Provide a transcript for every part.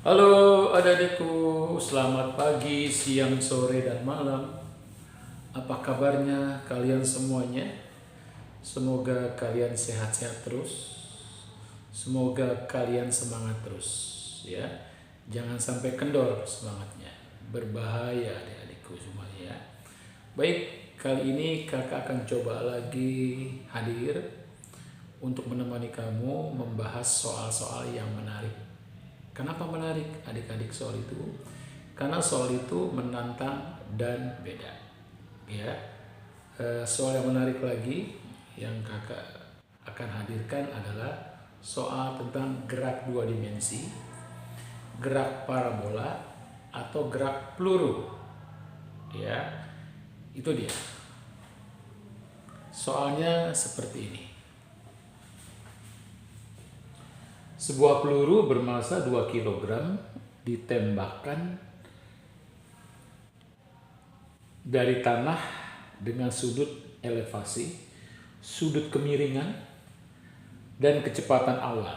Halo adik-adikku, selamat pagi, siang, sore, dan malam. Apa kabarnya kalian semuanya? Semoga kalian sehat-sehat terus. Semoga kalian semangat terus, ya. Jangan sampai kendor semangatnya. Berbahaya adik-adikku semuanya, ya. Baik, kali ini kakak akan coba lagi hadir untuk menemani kamu membahas soal-soal yang menarik. Kenapa menarik adik-adik soal itu? Karena soal itu menantang dan beda. Ya, soal yang menarik lagi yang kakak akan hadirkan adalah soal tentang gerak dua dimensi, gerak parabola atau gerak peluru. Ya, itu dia. Soalnya seperti ini. Sebuah peluru bermassa 2 kg ditembakkan dari tanah dengan sudut elevasi, sudut kemiringan, dan kecepatan awal.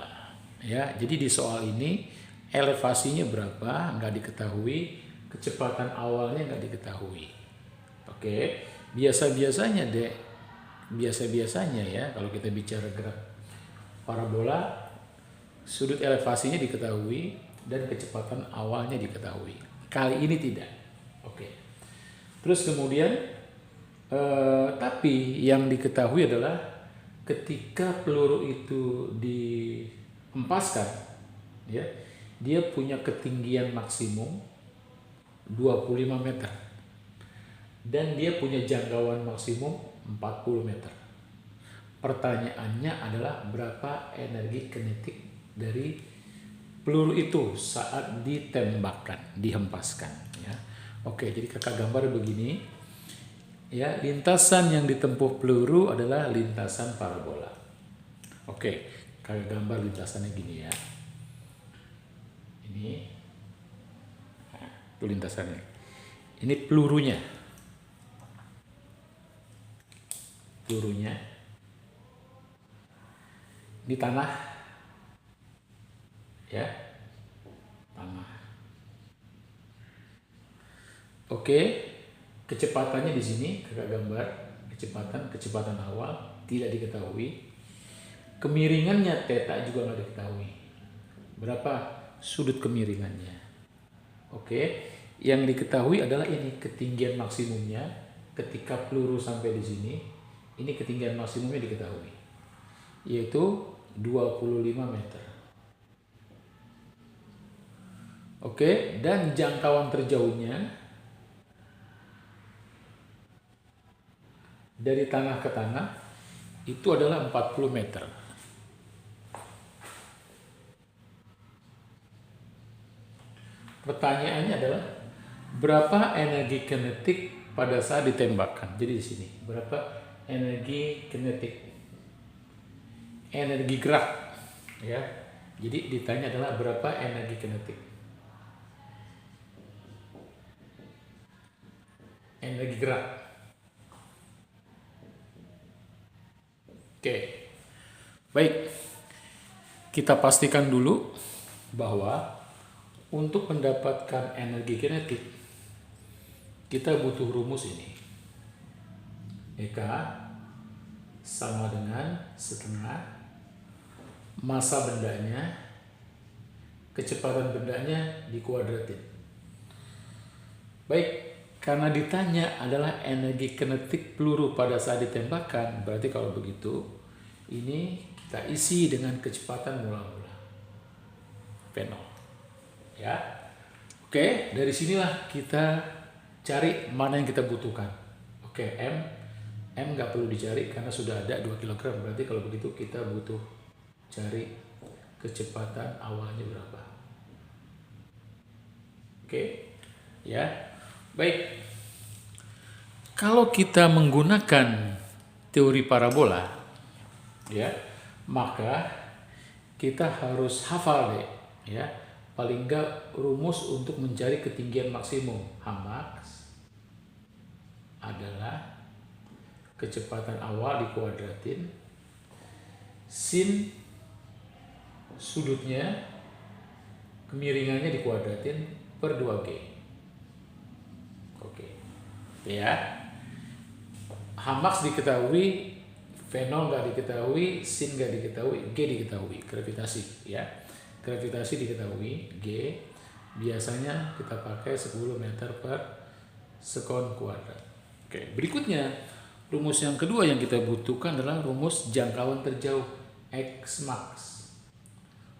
Ya, jadi di soal ini elevasinya berapa nggak diketahui, kecepatan awalnya nggak diketahui. Oke, biasa-biasanya ya kalau kita bicara gerak parabola, sudut elevasinya diketahui dan kecepatan awalnya diketahui. Kali ini tidak. Oke. Terus kemudian tapi yang diketahui adalah ketika peluru itu dihempaskan, ya, dia punya ketinggian maksimum 25 meter dan dia punya jangkauan maksimum 40 meter. Pertanyaannya adalah berapa energi kinetik dari peluru itu saat ditembakkan, dihempaskan, ya. Oke, jadi kakak gambar begini. Ya, lintasan yang ditempuh peluru adalah lintasan parabola. Oke, kakak gambar lintasannya gini ya. Ini, nah, itu lintasannya. Ini pelurunya. Pelurunya di tanah, ya, tanah. Oke, kecepatannya di sini kakak gambar. Kecepatan awal tidak diketahui. Kemiringannya theta juga nggak diketahui. Berapa sudut kemiringannya? Oke, yang diketahui adalah ini ketinggian maksimumnya ketika peluru sampai di sini. Ini ketinggian maksimumnya diketahui, yaitu 25 meter. Oke, dan jangkauan terjauhnya dari tanah ke tanah itu adalah 40 meter. Pertanyaannya adalah berapa energi kinetik pada saat ditembakkan? Jadi di sini berapa energi kinetik? Energi gerak, ya. Jadi ditanya adalah berapa energi kinetik? Energi gerak. Oke. Baik. Kita pastikan dulu bahwa untuk mendapatkan energi kinetik kita butuh rumus ini. EK sama dengan setengah massa bendanya, kecepatan bendanya dikuadratin. Baik, karena ditanya adalah energi kinetik peluru pada saat ditembakkan, berarti kalau begitu ini kita isi dengan kecepatan mula-mula V0, ya. Oke, dari sinilah kita cari mana yang kita butuhkan. Oke, M nggak perlu dicari karena sudah ada 2 kg. Berarti kalau begitu kita butuh cari kecepatan awalnya berapa. Oke, ya. Baik. Kalau kita menggunakan teori parabola, ya, maka kita harus hafal deh, ya. Paling nggak rumus untuk mencari ketinggian maksimum. Hmax adalah kecepatan awal dikuadratin sin sudutnya kemiringannya dikuadratin per 2G. Oke. Ya. H-max diketahui, V0 nggak diketahui, sin nggak diketahui, G diketahui, gravitasi ya. Gravitasi diketahui, G biasanya kita pakai 10 meter per sekon kuadrat. Oke, berikutnya rumus yang kedua yang kita butuhkan adalah rumus jangkauan terjauh, X-max.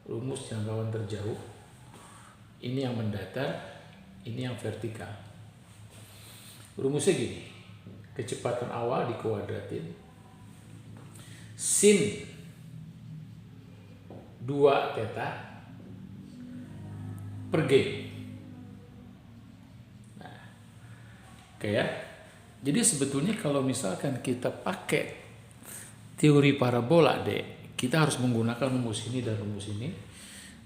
Rumus jangkauan terjauh, ini yang mendatar, ini yang vertikal. Rumusnya gini, kecepatan awal dikuadratin sin 2 theta per G. Nah, oke ya. Jadi sebetulnya kalau misalkan kita pakai teori parabola, Dek, kita harus menggunakan rumus ini dan rumus ini,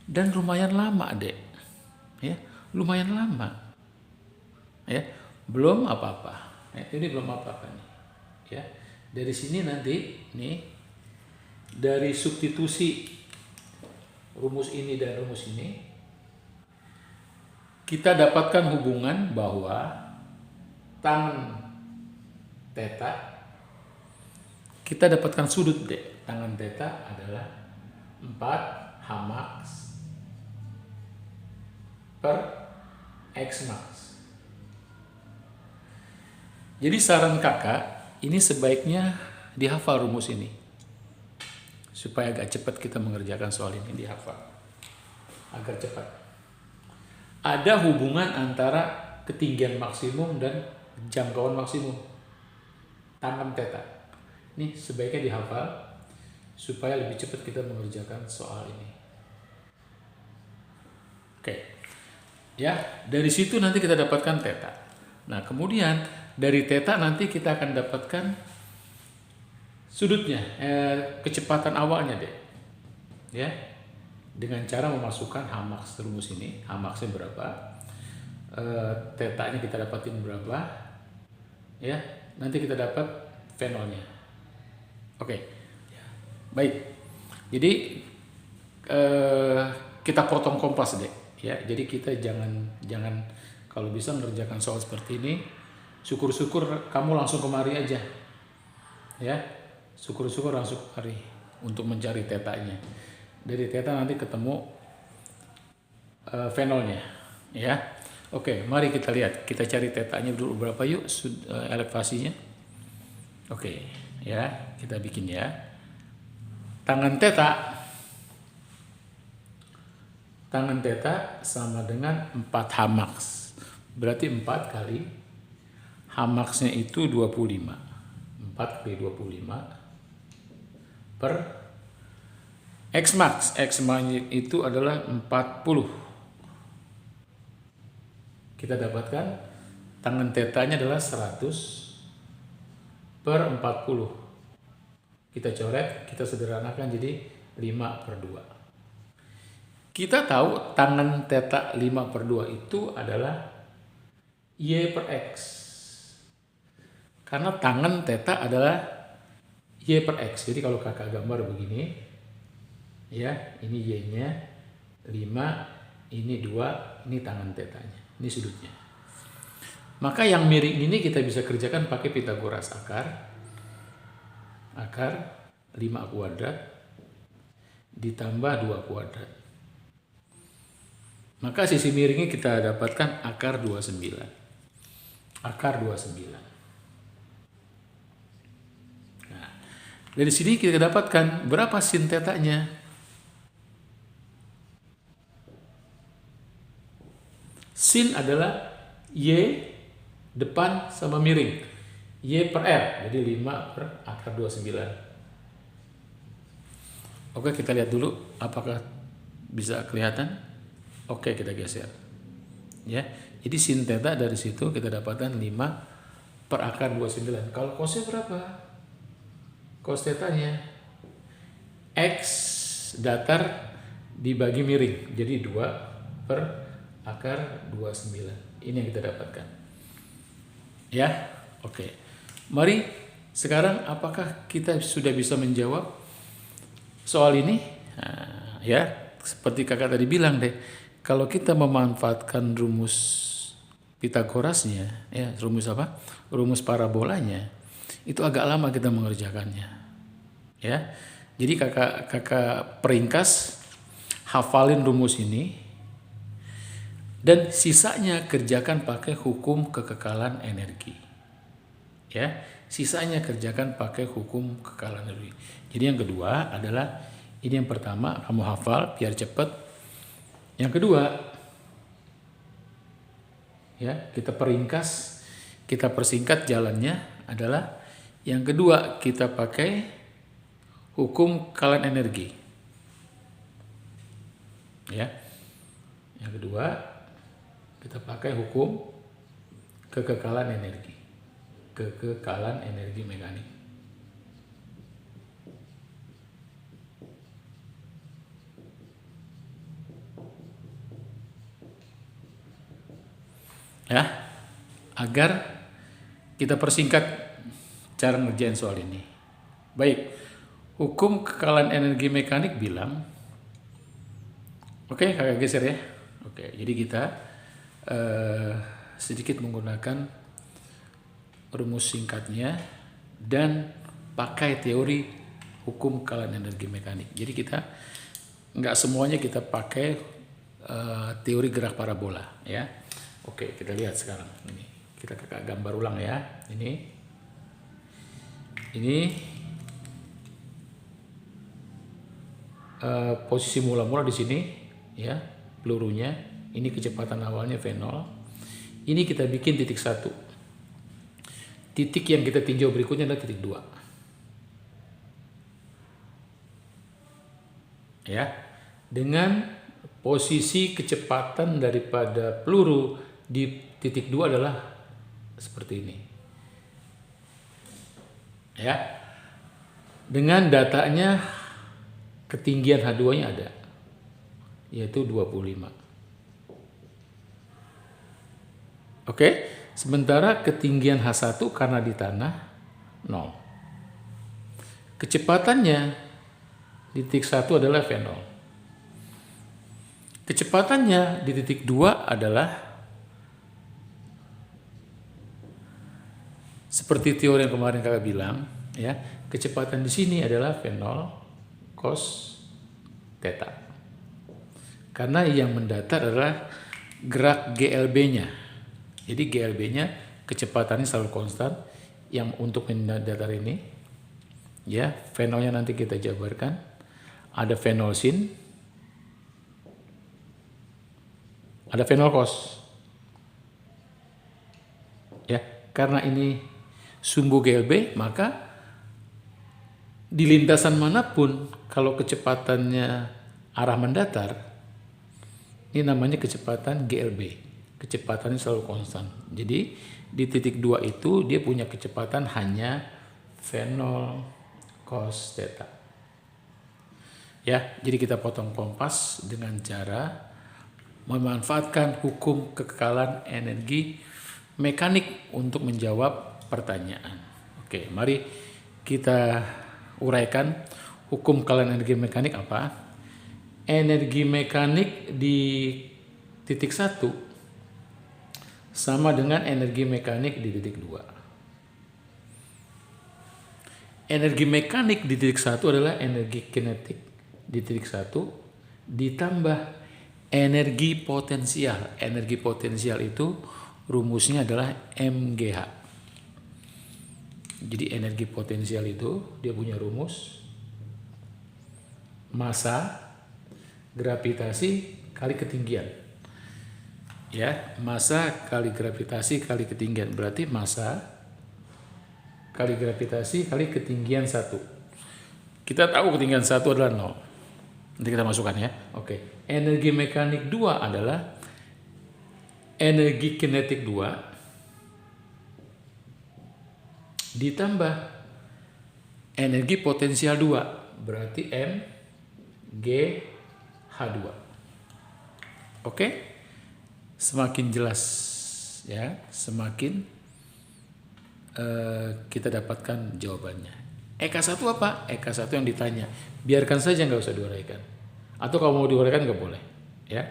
dan lumayan lama, Dek. Ya, lumayan lama. Ya, belum apa-apa. Ini belum apa-apa nih. Ya. Dari sini nanti nih dari substitusi rumus ini dan rumus ini kita dapatkan hubungan bahwa tangan theta, kita dapatkan sudut D. Tangan theta adalah 4 H-max per X-max. Jadi saran kakak, ini sebaiknya dihafal rumus ini. Supaya agak cepat kita mengerjakan soal ini, dihafal. Agar cepat. Ada hubungan antara ketinggian maksimum dan jangkauan maksimum. Tangan theta. Ini sebaiknya dihafal supaya lebih cepat kita mengerjakan soal ini. Oke. Ya, dari situ nanti kita dapatkan theta. Nah, kemudian dari theta nanti kita akan dapatkan sudutnya, kecepatan awalnya, Dek. Ya. Dengan cara memasukkan H-max rumus ini. H-maxnya berapa? Theta-nya kita dapatin berapa? Ya, nanti kita dapat V0-nya. Oke. Baik. Jadi kita potong kompas, Dek. Ya, jadi kita jangan kalau bisa mengerjakan soal seperti ini, syukur-syukur kamu langsung kemari aja. Ya. Syukur-syukur langsung kemari untuk mencari theta-nya. Dari theta nanti ketemu V0-nya. Ya. Oke, mari kita lihat. Kita cari theta-nya dulu berapa yuk, elevasinya. Oke, ya, kita bikin ya. Tangan theta sama dengan 4 H-max. Berarti 4 kali H-max-nya itu 25. 4 kali 25 per X-max. X-max itu adalah 40. Kita dapatkan tangan theta-nya adalah 100 per 40. Kita coret, kita sederhanakan jadi 5/2. Kita tahu tangan theta 5/2 itu adalah Y per X. Karena tangan theta adalah Y per X. Jadi kalau kakak gambar begini, ya, ini Y-nya 5, ini 2, ini tangan theta-nya. Ini sudutnya. Maka yang miring ini kita bisa kerjakan pakai Pythagoras akar 5 kuadrat ditambah 2 kuadrat. Maka sisi miringnya kita dapatkan akar 29. Akar 29. Nah, dari sini kita dapatkan berapa sin theta-nya. Sin adalah Y depan sama miring. Y per R. Jadi 5 per akar 29. Oke, kita lihat dulu apakah bisa kelihatan. Oke, kita geser. Ya. Jadi sin theta dari situ kita dapatkan 5 per akar 29. Kalau cosnya berapa? Cos theta-nya X datar dibagi miring. Jadi 2 per akar 29. Ini yang kita dapatkan. Ya, oke. Mari sekarang apakah kita sudah bisa menjawab soal ini? Nah, ya, seperti kakak tadi bilang deh, Kalau kita memanfaatkan rumus Pitagorasnya, ya rumus apa? Rumus parabolanya, itu agak lama kita mengerjakannya, ya. Jadi kakak peringkas, hafalin rumus ini, dan sisanya kerjakan pakai hukum kekekalan energi, ya. Sisanya kerjakan pakai hukum kekekalan energi. Jadi yang kedua adalah ini, yang pertama kamu hafal biar cepet. Yang kedua, ya kita peringkas, kita persingkat jalannya adalah yang kedua kita pakai hukum kekekalan energi, ya. Yang kedua kita pakai hukum kekekalan energi, kekekalan energi mekanik. Ya, agar kita persingkat cara ngerjain soal ini. Baik, hukum kekekalan energi mekanik bilang, oke, kakak geser ya. Oke, jadi kita sedikit menggunakan rumus singkatnya dan pakai teori hukum kekekalan energi mekanik. Jadi kita nggak semuanya kita pakai teori gerak parabola, ya. Oke, kita lihat sekarang ini. Kita gambar ulang ya. Ini posisi mula-mula di sini, ya, pelurunya. Ini kecepatan awalnya V0. Ini kita bikin titik 1. Titik yang kita tinjau berikutnya adalah titik 2. Ya, dengan posisi kecepatan daripada peluru di titik 2 adalah seperti ini, ya. Dengan datanya ketinggian H2 nya ada, yaitu 25. Oke, sementara ketinggian H1 karena di tanah 0. Kecepatannya di titik 1 adalah V0. Kecepatannya di titik 2 adalah seperti teori yang kemarin kakak bilang, ya. Kecepatan di sini adalah V0 cos theta. Karena yang mendatar adalah gerak GLB-nya. Jadi GLB-nya kecepatannya selalu konstan. Yang untuk mendatar ini, ya, V0-nya nanti kita jabarkan. Ada V0 sin, ada V0 cos. Ya, karena ini sumbu GLB, maka di lintasan manapun kalau kecepatannya arah mendatar, ini namanya kecepatan GLB. Kecepatannya selalu konstan. Jadi di titik 2 itu dia punya kecepatan hanya V0 cos theta. Ya, jadi kita potong kompas dengan cara memanfaatkan hukum kekekalan energi mekanik untuk menjawab pertanyaan. Oke, mari kita uraikan hukum kekekalan energi mekanik apa. Energi mekanik di titik 1 sama dengan energi mekanik di titik 2. Energi mekanik di titik 1 adalah energi kinetik di titik 1 ditambah energi potensial. Energi potensial itu rumusnya adalah MGH. Jadi energi potensial itu dia punya rumus massa gravitasi kali ketinggian. Ya, massa kali gravitasi kali ketinggian, berarti massa kali gravitasi kali ketinggian 1. Kita tahu ketinggian 1 adalah 0. Nanti kita masukkan ya. Oke. Energi mekanik 2 adalah energi kinetik 2 ditambah energi potensial 2, berarti MGH2. Oke? Semakin jelas ya, semakin kita dapatkan jawabannya. EK1 apa? EK1 yang ditanya. Biarkan saja, nggak usah diuraikan. Atau kalau mau diuraikan nggak boleh. Ya.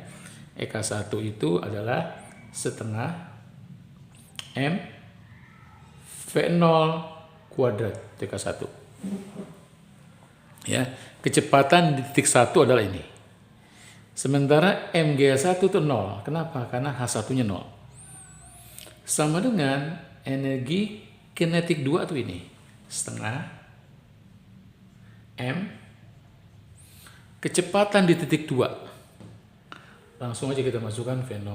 EK1 itu adalah setengah M V0 kuadrat TK1. Ya, kecepatan di titik 1 adalah ini. Sementara MG1 itu 0. Kenapa? Karena H1-nya 0. Sama dengan energi kinetik 2 tuh ini. Setengah M kecepatan di titik 2. Langsung aja kita masukkan V0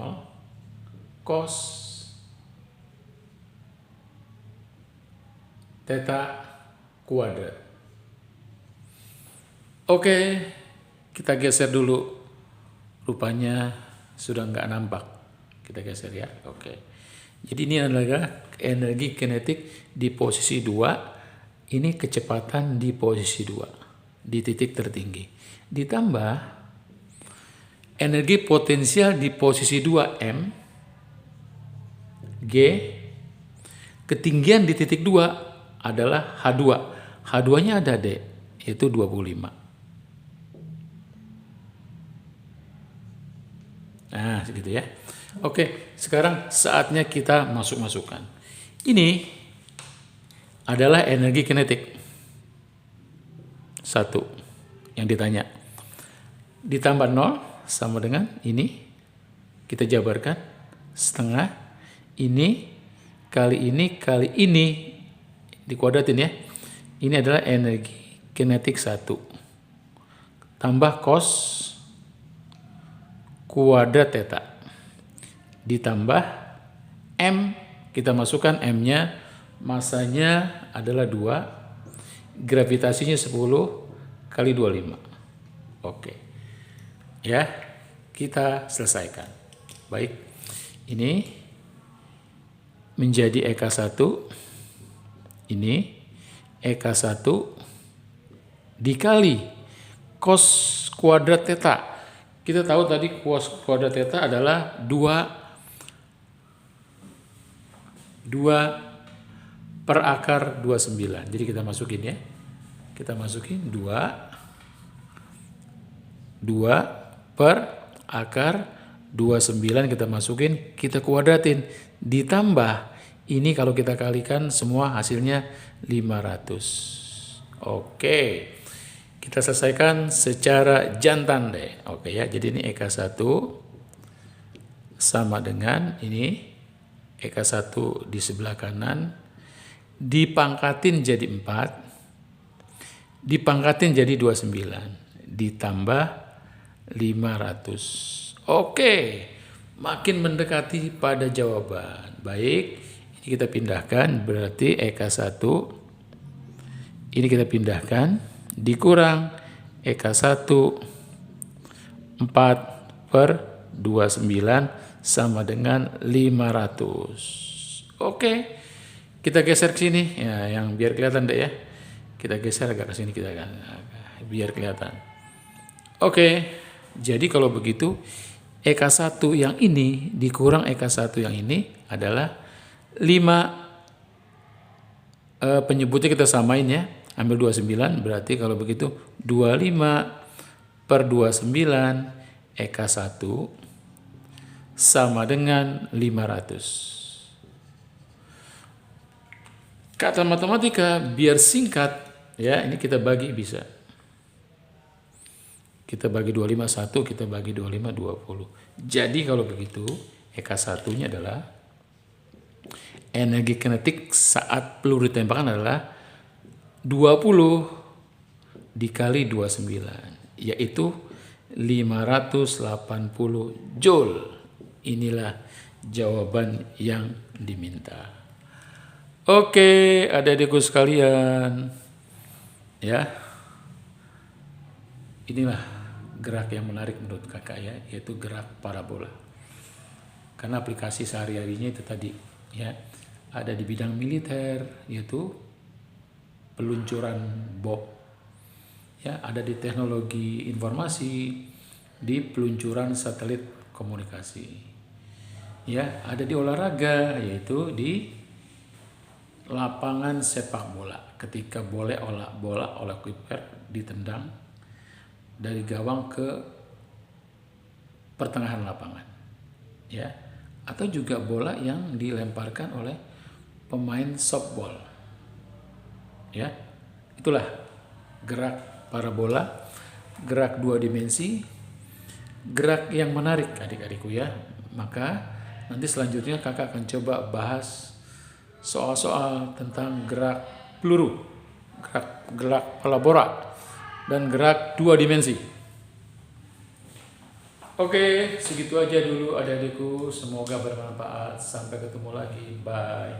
cos theta kuadrat. Oke, kita geser dulu. Rupanya sudah nggak nampak. Kita geser ya. Oke. Jadi ini adalah energi kinetik di posisi 2. Ini kecepatan di posisi 2. Di titik tertinggi. Ditambah energi potensial di posisi 2 M. G. Ketinggian di titik 2 adalah H2. H2-nya ada D. Yaitu 25. Nah, segitu ya. Oke, sekarang saatnya kita masukkan. Ini adalah energi kinetik. 1 yang ditanya. Ditambah 0 sama dengan ini. Kita jabarkan. Setengah ini kali ini dikuadratin ya. Ini adalah energi kinetik 1. Tambah cos kuadrat theta ditambah M, kita masukkan M-nya, masanya adalah 2, gravitasinya 10 kali 25. Oke. Ya, kita selesaikan. Baik. Ini menjadi EK1. Ini EK1 dikali cos kuadrat theta. Kita tahu tadi cos kuadrat theta adalah 2 per akar 29. Jadi kita masukin ya. Kita masukin 2 per akar 29 kita masukin, kita kuadratin. Ditambah ini kalau kita kalikan semua hasilnya 500. Oke. Kita selesaikan secara jantan deh. Oke ya, jadi ini EK1 sama dengan ini EK1 di sebelah kanan dipangkatin jadi 4, dipangkatin jadi 29, ditambah 500. Oke, makin mendekati pada jawaban. Baik, ini kita pindahkan, berarti EK1 ini kita pindahkan. Dikurang EK1 4 per 29 sama dengan 500. Oke, kita geser ke sini ya, yang biar kelihatan deh ya. Kita geser agak ke sini kita kan, biar kelihatan. Oke, jadi kalau begitu EK1 yang ini dikurang EK1 yang ini adalah 5, penyebutnya kita samain ya. Ambil 29, berarti kalau begitu 25 per 29 EK1 sama dengan 500. Kata matematika biar singkat ya, ini kita bagi bisa. Kita bagi 25 1, kita bagi 25 20. Jadi kalau begitu EK1-nya adalah energi kinetik saat peluru ditembakkan adalah 20 dikali 29, yaitu 580 joule. Inilah jawaban yang diminta. Oke, adik-adikku sekalian. Ya. Inilah gerak yang menarik menurut kakak ya, yaitu gerak parabola. Karena aplikasi sehari-harinya itu tadi ya, ada di bidang militer yaitu peluncuran bom, ya, ada di teknologi informasi, di peluncuran satelit komunikasi, ya, ada di olahraga yaitu di lapangan sepak bola ketika bola oleh kiper ditendang dari gawang ke pertengahan lapangan, ya, atau juga bola yang dilemparkan oleh pemain softball, ya. Itulah gerak parabola, gerak 2 dimensi, gerak yang menarik adik-adikku ya. Maka nanti selanjutnya kakak akan coba bahas soal-soal tentang gerak peluru, gerak parabola, dan gerak 2 dimensi. Oke, segitu aja dulu adik-adikku. Semoga bermanfaat. Sampai ketemu lagi. Bye.